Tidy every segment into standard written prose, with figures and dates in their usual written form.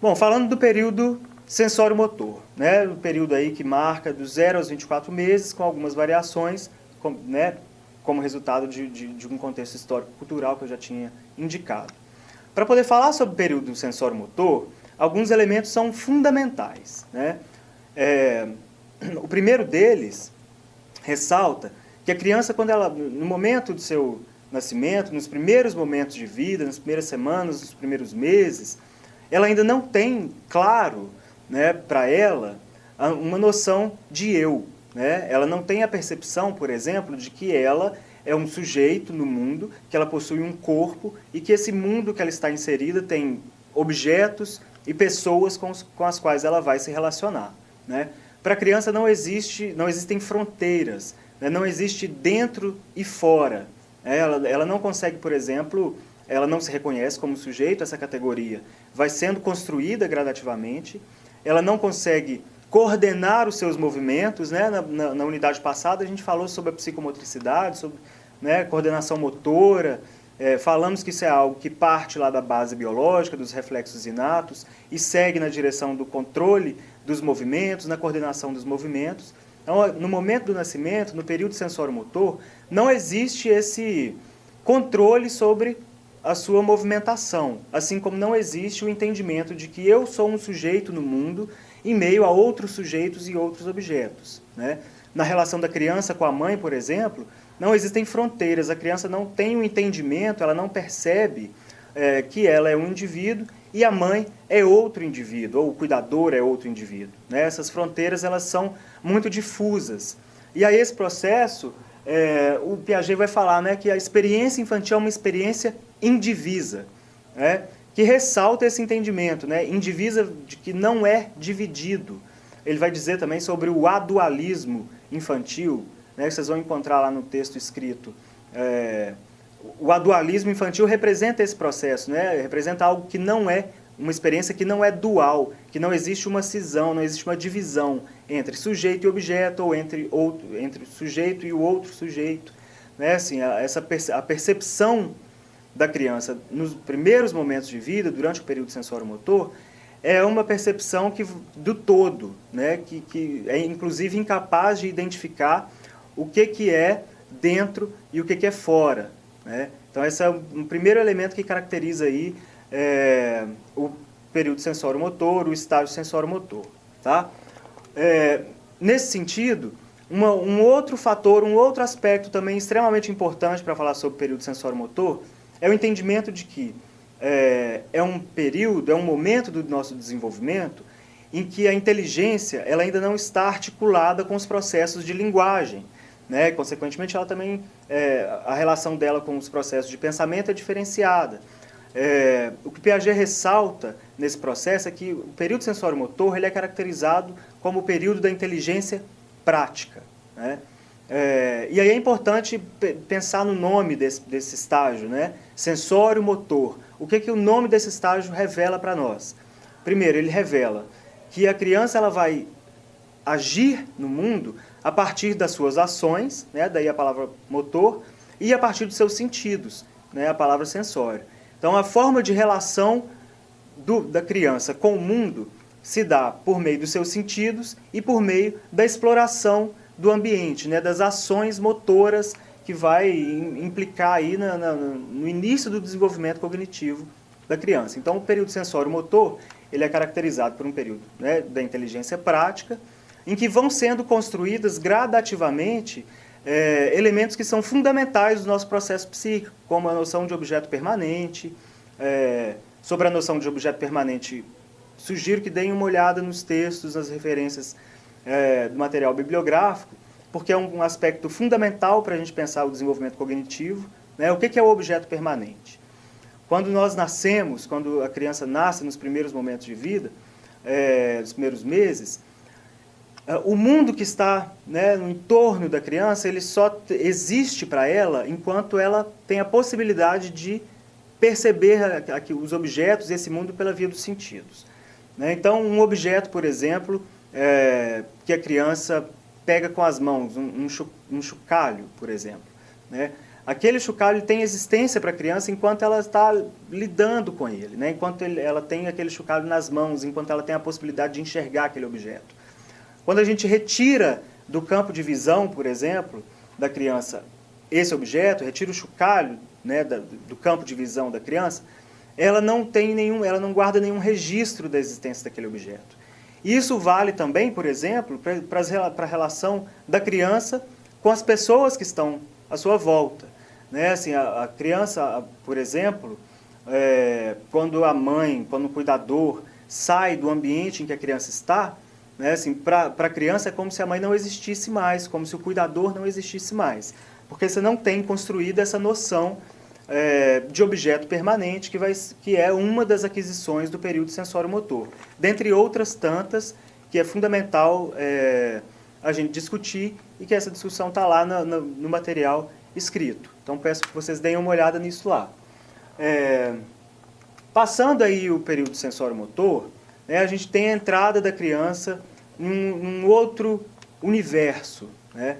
Bom, falando do período sensório-motor, né, o período aí que marca dos 0 aos 24 meses, com algumas variações, né, como resultado de um contexto histórico-cultural que eu já tinha indicado. Para poder falar sobre o período sensório-motor, alguns elementos são fundamentais, né? O primeiro deles ressalta que a criança, quando ela, no momento do seu nascimento, nos primeiros momentos de vida, nas primeiras semanas, nos primeiros meses, ela ainda não tem claro, né, para ela uma noção de eu. Né? Ela não tem a percepção, por exemplo, de que ela é um sujeito no mundo, que ela possui um corpo e que esse mundo que ela está inserida tem objetos e pessoas com as quais ela vai se relacionar. Né? Para a criança não existem fronteiras, né? Não existe dentro e fora. Ela não consegue, por exemplo, ela não se reconhece como sujeito, essa categoria vai sendo construída gradativamente, ela não consegue coordenar os seus movimentos, né? Na unidade passada a gente falou sobre a psicomotricidade, sobre, né, coordenação motora, falamos que isso é algo que parte lá da base biológica, dos reflexos inatos, e segue na direção do controle dos movimentos, na coordenação dos movimentos. Então, no momento do nascimento, no período sensório-motor, não existe esse controle sobre a sua movimentação, assim como não existe o entendimento de que eu sou um sujeito no mundo em meio a outros sujeitos e outros objetos. Né? Na relação da criança com a mãe, por exemplo, não existem fronteiras, a criança não tem um entendimento, ela não percebe que ela é um indivíduo e a mãe é outro indivíduo, ou o cuidador é outro indivíduo. Né? Essas fronteiras elas são muito difusas. E aí esse processo, o Piaget vai falar, né, que a experiência infantil é uma experiência indivisa, né, que ressalta esse entendimento, né, indivisa de que não é dividido. Ele vai dizer também sobre o adualismo infantil, né, que vocês vão encontrar lá no texto escrito. O adualismo infantil representa esse processo, né, representa algo que não é, uma experiência que não é dual, que não existe uma cisão, não existe uma divisão entre sujeito e objeto, ou entre o sujeito e o outro sujeito. Né? Assim, a percepção da criança nos primeiros momentos de vida, durante o período sensório-motor, é uma percepção do todo, né? que é inclusive incapaz de identificar o que é dentro e o que é fora. Né? Então esse é um primeiro elemento que caracteriza aí o período sensório-motor, o estágio sensório-motor. Tá? Nesse sentido, um outro fator, um outro aspecto também extremamente importante para falar sobre o período sensório-motor é o entendimento de que é um período, é um momento do nosso desenvolvimento em que a inteligência ela ainda não está articulada com os processos de linguagem. Né? Consequentemente, ela também, a relação dela com os processos de pensamento é diferenciada. O que Piaget ressalta nesse processo é que o período sensório-motor ele é caracterizado como o período da inteligência prática. Né? E aí é importante pensar no nome desse estágio, né? Sensório-motor. O que o nome desse estágio revela para nós? Primeiro, ele revela que a criança ela vai agir no mundo a partir das suas ações, né? Daí a palavra motor, e a partir dos seus sentidos, né? A palavra sensório. Então, a forma de relação da criança com o mundo se dá por meio dos seus sentidos e por meio da exploração do ambiente, né, das ações motoras que vai implicar aí no início do desenvolvimento cognitivo da criança. Então, o período sensório-motor ele é caracterizado por um período, né, da inteligência prática, em que vão sendo construídas gradativamente elementos que são fundamentais do nosso processo psíquico, como a noção de objeto permanente. Sobre a noção de objeto permanente, sugiro que deem uma olhada nos textos, nas referências do material bibliográfico, porque é um aspecto fundamental para a gente pensar o desenvolvimento cognitivo. Né? O que é o objeto permanente? Quando nós nascemos, quando a criança nasce nos primeiros momentos de vida, nos primeiros meses, o mundo que está, né, no entorno da criança, ele só existe para ela enquanto ela tem a possibilidade de perceber os objetos e esse mundo pela via dos sentidos. Né? Então, um objeto, por exemplo, que a criança pega com as mãos, um chocalho, por exemplo. Né? aquele chocalho tem existência para a criança enquanto ela está lidando com ele, né? Enquanto ela tem aquele chocalho nas mãos, enquanto ela tem a possibilidade de enxergar aquele objeto. Quando a gente retira do campo de visão, por exemplo, da criança esse objeto, retira o chocalho, né, do campo de visão da criança, ela não guarda nenhum registro da existência daquele objeto. Isso vale também, por exemplo, para a relação da criança com as pessoas que estão à sua volta, né? Assim, a criança, por exemplo, quando o cuidador sai do ambiente em que a criança está, né, assim, para a criança é como se a mãe não existisse mais, como se o cuidador não existisse mais, porque você não tem construído essa noção de objeto permanente, que é uma das aquisições do período sensório-motor, dentre outras tantas, que é fundamental a gente discutir, e que essa discussão está lá no material escrito. Então peço que vocês deem uma olhada nisso lá. Passando aí o período sensório-motor, né, a gente tem a entrada da criança num outro universo, né,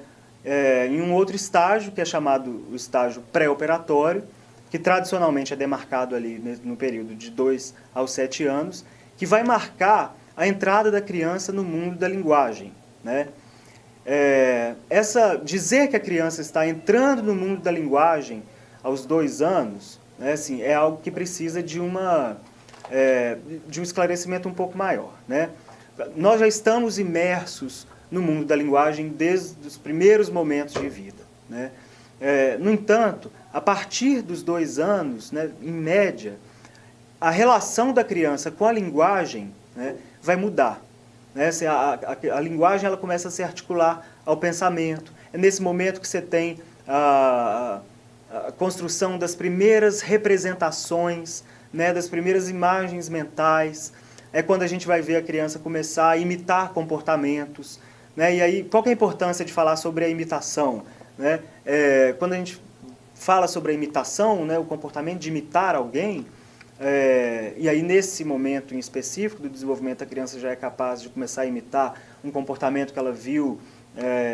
em um outro estágio, que é chamado o estágio pré-operatório, que tradicionalmente é demarcado ali no período de 2 aos 7 anos, que vai marcar a entrada da criança no mundo da linguagem, né? Dizer que a criança está entrando no mundo da linguagem aos 2 anos, né, assim, é algo que precisa de um esclarecimento um pouco maior, né? Nós já estamos imersos no mundo da linguagem desde os primeiros momentos de vida, né? No entanto, a partir dos 2 anos, né, em média, a relação da criança com a linguagem, né, vai mudar. Né? Assim, a linguagem ela começa a se articular ao pensamento. É nesse momento que você tem a construção das primeiras representações, né, das primeiras imagens mentais. É quando a gente vai ver a criança começar a imitar comportamentos. Né? E aí, qual que é a importância de falar sobre a imitação? Né? Quando a gente fala sobre a imitação, né, o comportamento de imitar alguém, e aí nesse momento em específico do desenvolvimento, a criança já é capaz de começar a imitar um comportamento que ela viu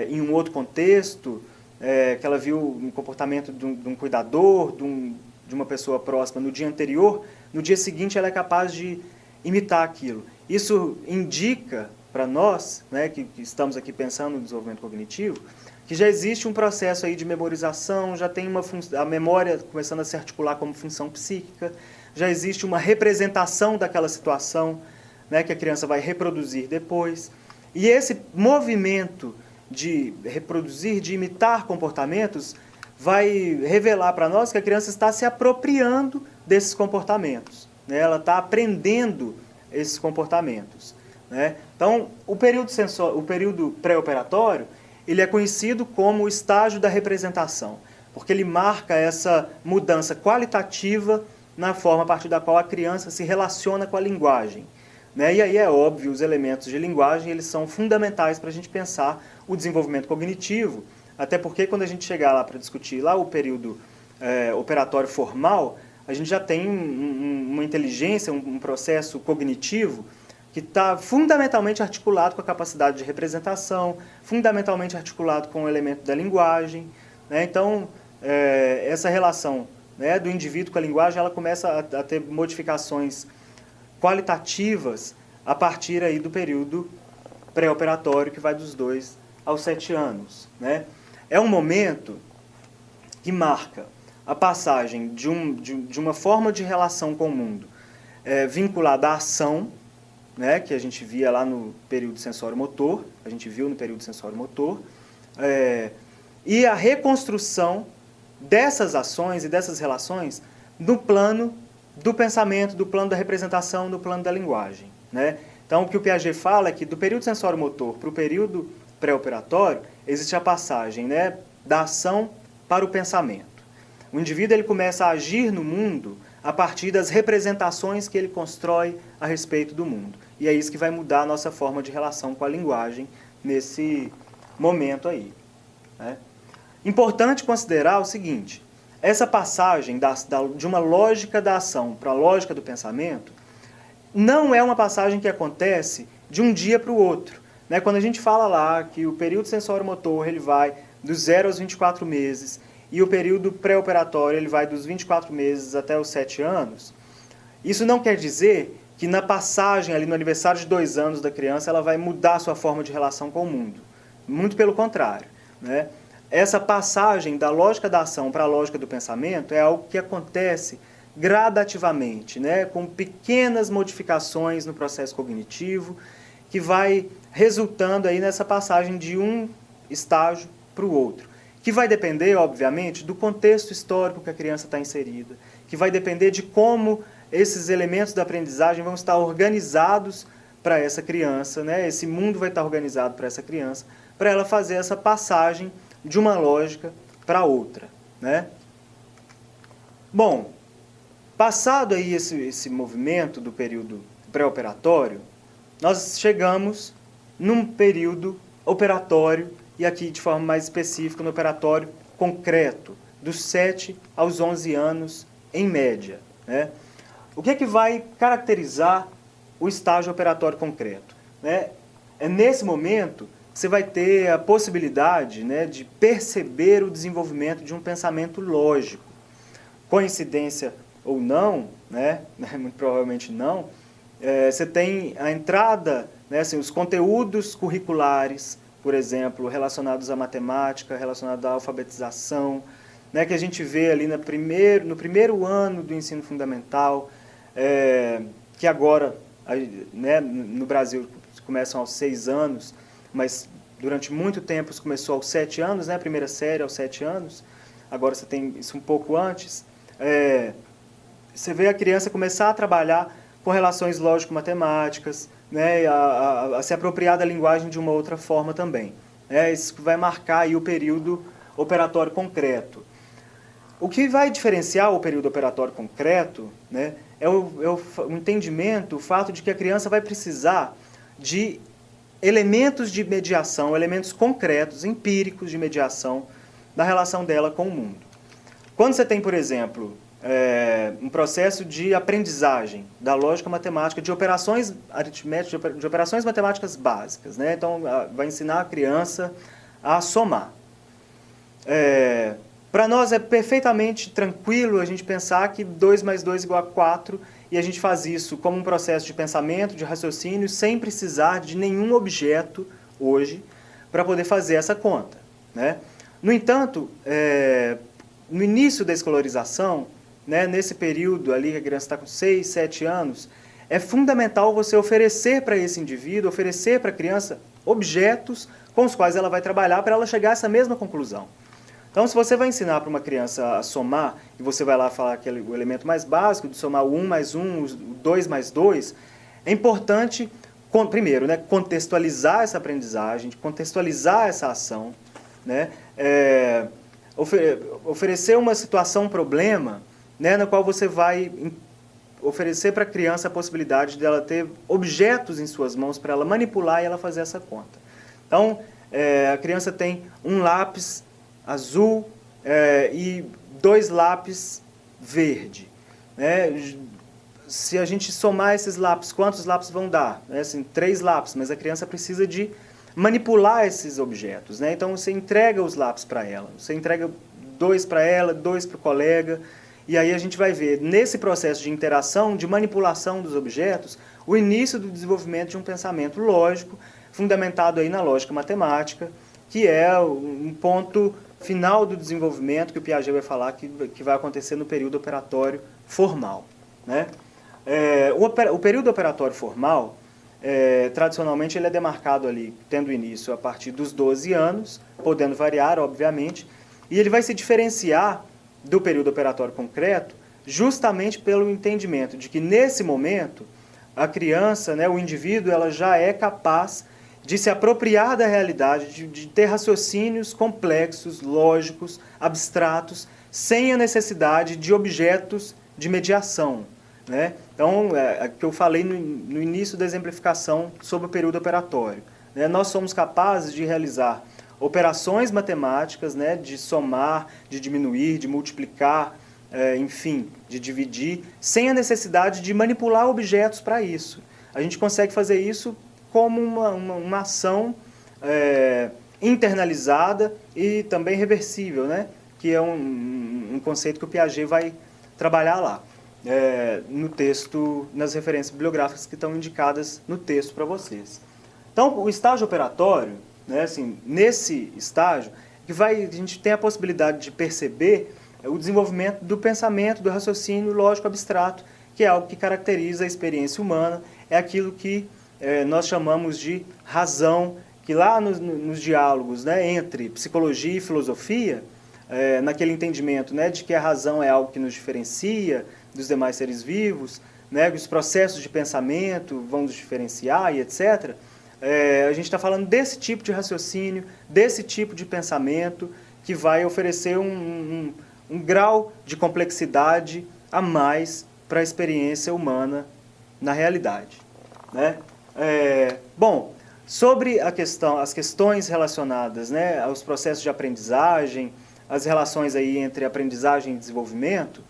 em um outro contexto, que ela viu um comportamento de um cuidador, de uma pessoa próxima no dia anterior. No dia seguinte ela é capaz de imitar aquilo. Isso indica para nós, né, que estamos aqui pensando no desenvolvimento cognitivo, que já existe um processo aí de memorização, já tem a memória começando a se articular como função psíquica, já existe uma representação daquela situação, né, que a criança vai reproduzir depois. E esse movimento de reproduzir, de imitar comportamentos, vai revelar para nós que a criança está se apropriando desses comportamentos, né? Ela está aprendendo esses comportamentos, né? Então, o período pré-operatório, ele é conhecido como o estágio da representação, porque ele marca essa mudança qualitativa na forma a partir da qual a criança se relaciona com a linguagem. Né? E aí é óbvio, os elementos de linguagem eles são fundamentais para a gente pensar o desenvolvimento cognitivo, até porque quando a gente chegar lá para discutir lá o período operatório formal, a gente já tem uma inteligência, um processo cognitivo que está fundamentalmente articulado com a capacidade de representação, fundamentalmente articulado com o elemento da linguagem. Né? Então, essa relação, né, do indivíduo com a linguagem, ela começa a ter modificações qualitativas a partir aí do período pré-operatório, que vai dos 2 aos 7 anos. Né? É um momento que marca a passagem de uma forma de relação com o mundo vinculada à ação, né, que a gente via lá no período sensório-motor, a gente viu no período sensório-motor, e a reconstrução dessas ações e dessas relações no plano do pensamento, do plano da representação, no plano da linguagem. Né? Então, o que o Piaget fala é que do período sensório-motor para o período pré-operatório, existe a passagem, né, da ação para o pensamento. O indivíduo ele começa a agir no mundo a partir das representações que ele constrói a respeito do mundo. E é isso que vai mudar a nossa forma de relação com a linguagem nesse momento aí. Né? Importante considerar o seguinte, essa passagem de uma lógica da ação para a lógica do pensamento não é uma passagem que acontece de um dia para o outro. Né? Quando a gente fala lá que o período sensório-motor ele vai dos 0 aos 24 meses e o período pré-operatório ele vai dos 24 meses até os 7 anos, isso não quer dizer que na passagem, ali no aniversário de 2 anos da criança, ela vai mudar a sua forma de relação com o mundo. Muito pelo contrário, né? Essa passagem da lógica da ação para a lógica do pensamento é algo que acontece gradativamente, né? Com pequenas modificações no processo cognitivo, que vai resultando aí nessa passagem de um estágio para o outro, que vai depender, obviamente, do contexto histórico que a criança está inserida, que vai depender de como esses elementos da aprendizagem vão estar organizados para essa criança, né? Esse mundo vai estar organizado para essa criança, para ela fazer essa passagem de uma lógica para outra, né? Bom, passado aí esse movimento do período pré-operatório, nós chegamos num período operatório, e aqui de forma mais específica no operatório concreto, dos 7 aos 11 anos em média, né? O que é que vai caracterizar o estágio operatório concreto, né? É nesse momento que você vai ter a possibilidade, né, de perceber o desenvolvimento de um pensamento lógico. Coincidência ou não, né? Muito provavelmente não, você tem a entrada, né, assim, os conteúdos curriculares, por exemplo, relacionados à matemática, relacionados à alfabetização, né, que a gente vê ali no primeiro ano do ensino fundamental, que agora, né, no Brasil começam aos 6 anos, mas durante muito tempo isso começou aos 7 anos, né, a primeira série aos 7 anos, agora você tem isso um pouco antes. Você vê a criança começar a trabalhar com relações lógico-matemáticas, né, a se apropriar da linguagem de uma outra forma também. Isso vai marcar aí o período operatório concreto. O que vai diferenciar o período operatório concreto, né, é o entendimento, o fato de que a criança vai precisar de elementos de mediação, elementos concretos, empíricos de mediação da relação dela com o mundo. Quando você tem, por exemplo, um processo de aprendizagem da lógica matemática, de operações aritméticas, de operações matemáticas básicas, né? Então, vai ensinar a criança a somar. Para nós é perfeitamente tranquilo a gente pensar que 2 mais 2 igual a 4, e a gente faz isso como um processo de pensamento, de raciocínio, sem precisar de nenhum objeto hoje para poder fazer essa conta, né? No entanto, no início da escolarização, né, nesse período ali que a criança está com 6, 7 anos, é fundamental você oferecer para esse indivíduo, oferecer para a criança objetos com os quais ela vai trabalhar para ela chegar a essa mesma conclusão. Então, se você vai ensinar para uma criança a somar, e você vai lá falar o elemento mais básico, de somar o 1 mais 1, o 2 mais 2, é importante, primeiro, né, contextualizar essa aprendizagem, contextualizar essa ação, né, oferecer uma situação, um problema, né, na qual você vai oferecer para a criança a possibilidade dela ter objetos em suas mãos para ela manipular e ela fazer essa conta. Então, a criança tem um lápis azul e 2 lápis verde, né? Se a gente somar esses lápis, quantos lápis vão dar? Assim, 3 lápis, mas a criança precisa de manipular esses objetos, né? Então você entrega os lápis para ela, você entrega 2 para ela, 2 para o colega, e aí a gente vai ver nesse processo de interação, de manipulação dos objetos, o início do desenvolvimento de um pensamento lógico, fundamentado aí na lógica matemática, que é um ponto final do desenvolvimento que o Piaget vai falar que vai acontecer no período operatório formal, né? O período operatório formal, tradicionalmente, ele é demarcado ali, tendo início a partir dos 12 anos, podendo variar, obviamente, e ele vai se diferenciar do período operatório concreto justamente pelo entendimento de que, nesse momento, a criança, né, o indivíduo, ela já é capaz de se apropriar da realidade, de ter raciocínios complexos, lógicos, abstratos, sem a necessidade de objetos de mediação, né? Então, que eu falei no início da exemplificação sobre o período operatório, né? Nós somos capazes de realizar operações matemáticas, né, de somar, de diminuir, de multiplicar, enfim, de dividir, sem a necessidade de manipular objetos para isso. A gente consegue fazer isso como uma ação internalizada e também reversível, né? que é um conceito que o Piaget vai trabalhar lá, no texto, nas referências bibliográficas que estão indicadas no texto para vocês. Então, o estágio operatório, né, assim, nesse estágio, a gente tem a possibilidade de perceber o desenvolvimento do pensamento, do raciocínio lógico abstrato, que é algo que caracteriza a experiência humana, é aquilo que nós chamamos de razão, que lá nos diálogos, né, entre psicologia e filosofia, naquele entendimento, né, de que a razão é algo que nos diferencia dos demais seres vivos, né, que os processos de pensamento vão nos diferenciar e etc., a gente está falando desse tipo de raciocínio, desse tipo de pensamento, que vai oferecer um grau de complexidade a mais para a experiência humana na realidade, né? Bom, sobre as questões relacionadas, né, aos processos de aprendizagem, as relações aí entre aprendizagem e desenvolvimento,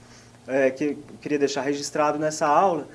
que eu queria deixar registrado nessa aula,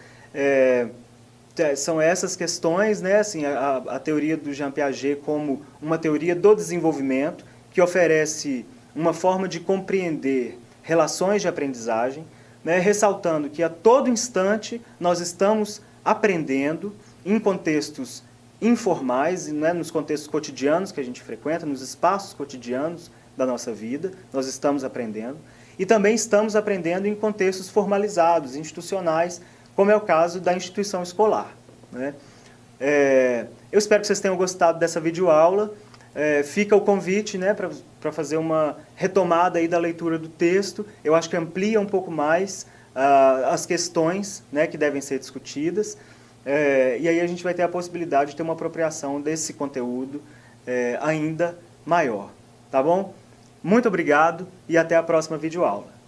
são essas questões, né, assim, a teoria do Jean Piaget como uma teoria do desenvolvimento, que oferece uma forma de compreender relações de aprendizagem, né, ressaltando que a todo instante nós estamos aprendendo em contextos informais, né, nos contextos cotidianos que a gente frequenta, nos espaços cotidianos da nossa vida, nós estamos aprendendo, e também estamos aprendendo em contextos formalizados, institucionais, como é o caso da instituição escolar, né? Eu espero que vocês tenham gostado dessa videoaula. Fica o convite, né, para fazer uma retomada aí da leitura do texto. Eu acho que amplia um pouco mais as questões, né, que devem ser discutidas, e aí a gente vai ter a possibilidade de ter uma apropriação desse conteúdo ainda maior. Tá bom? Muito obrigado e até a próxima videoaula.